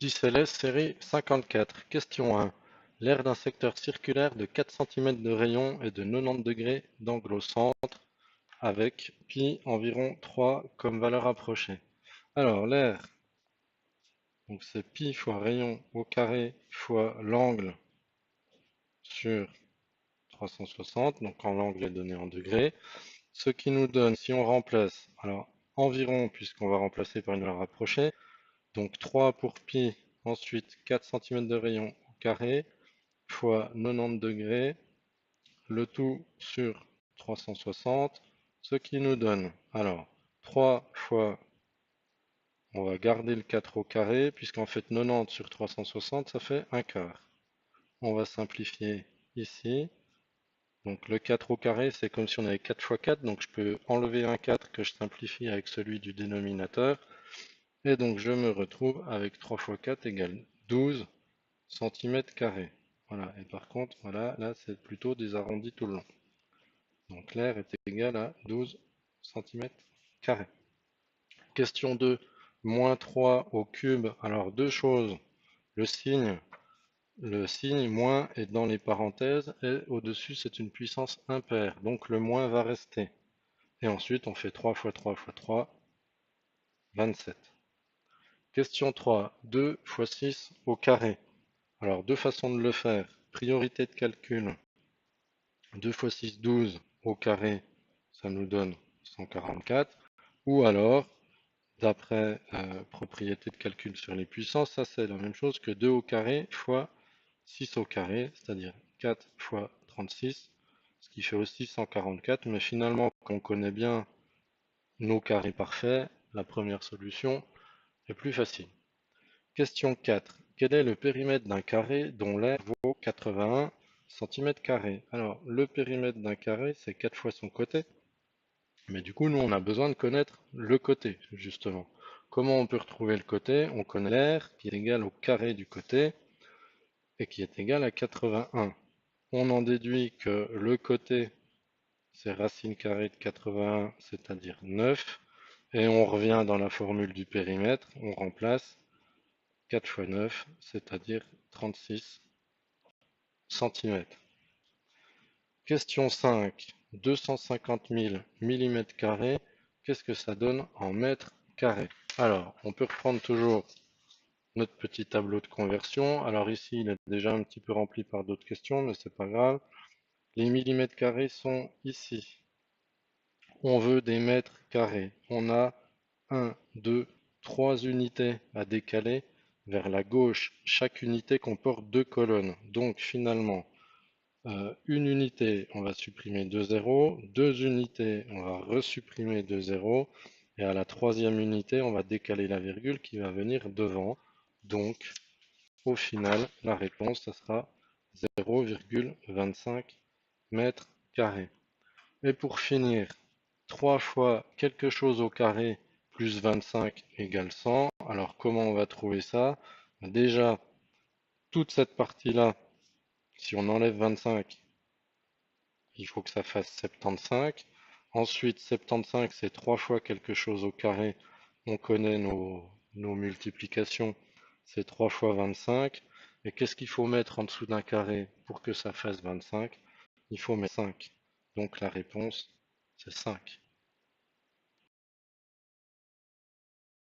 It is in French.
10 LS série 54. Question 1. L'aire d'un secteur circulaire de 4 cm de rayon et de 90 degrés d'angle au centre avec pi environ 3 comme valeur approchée. Alors l'aire, donc c'est pi fois rayon au carré fois l'angle sur 360, donc quand l'angle est donné en degrés. Ce qui nous donne, si on remplace, alors environ, puisqu'on va remplacer par une valeur approchée, donc 3 pour pi, ensuite 4 cm de rayon au carré, fois 90 degrés, le tout sur 360, ce qui nous donne, alors, 3 fois, on va garder le 4 au carré, puisqu'en fait 90 sur 360, ça fait un quart. On va simplifier ici, donc le 4 au carré, c'est comme si on avait 4 fois 4, donc je peux enlever un 4 que je simplifie avec celui du dénominateur, et donc je me retrouve avec 3 fois 4 égale 12 centimètres carrés. Voilà, et par contre, voilà, là c'est plutôt des arrondis tout le long. Donc l'air est égal à 12 centimètres carrés. Question 2, moins 3 au cube. Alors deux choses, le signe, moins est dans les parenthèses et au-dessus c'est une puissance impaire, donc le moins va rester. Et ensuite on fait 3 fois 3 fois 3, 27. Question 3, 2 fois 6 au carré. Alors deux façons de le faire. Priorité de calcul, 2 fois 6, 12 au carré, ça nous donne 144. Ou alors, d'après propriété de calcul sur les puissances, ça c'est la même chose que 2 au carré fois 6 au carré, c'est-à-dire 4 fois 36, ce qui fait aussi 144. Mais finalement, quand on connaît bien nos carrés parfaits, la première solution est plus facile. Question 4. Quel est le périmètre d'un carré dont l'aire vaut 81 cm²? Alors, le périmètre d'un carré, c'est 4 fois son côté. Mais du coup, nous, on a besoin de connaître le côté, justement. Comment on peut retrouver le côté? On connaît l'aire qui est égal au carré du côté et qui est égal à 81. On en déduit que le côté, c'est racine carrée de 81, c'est-à-dire 9. Et on revient dans la formule du périmètre, on remplace 4 fois 9, c'est-à-dire 36 centimètres. Question 5. 250 000 mm², qu'est-ce que ça donne en mètres carrés? Alors, on peut reprendre toujours notre petit tableau de conversion. Alors ici, il est déjà un petit peu rempli par d'autres questions, mais c'est pas grave. Les millimètres carrés sont ici. On veut des mètres carrés. On a 1, 2, 3 unités à décaler vers la gauche. Chaque unité comporte 2 colonnes. Donc finalement, une unité, on va supprimer 2 zéros. 2 unités, on va resupprimer 2 zéros. Et à la troisième unité, on va décaler la virgule qui va venir devant. Donc, au final, la réponse, ça sera 0,25 mètres carrés. Et pour finir, 3 fois quelque chose au carré plus 25 égale 100. Alors comment on va trouver ça? Déjà, toute cette partie-là, si on enlève 25, il faut que ça fasse 75. Ensuite, 75, c'est 3 fois quelque chose au carré. On connaît nos multiplications, c'est 3 fois 25. Et qu'est-ce qu'il faut mettre en dessous d'un carré pour que ça fasse 25? Il faut mettre 5. Donc la réponse, c'est 5.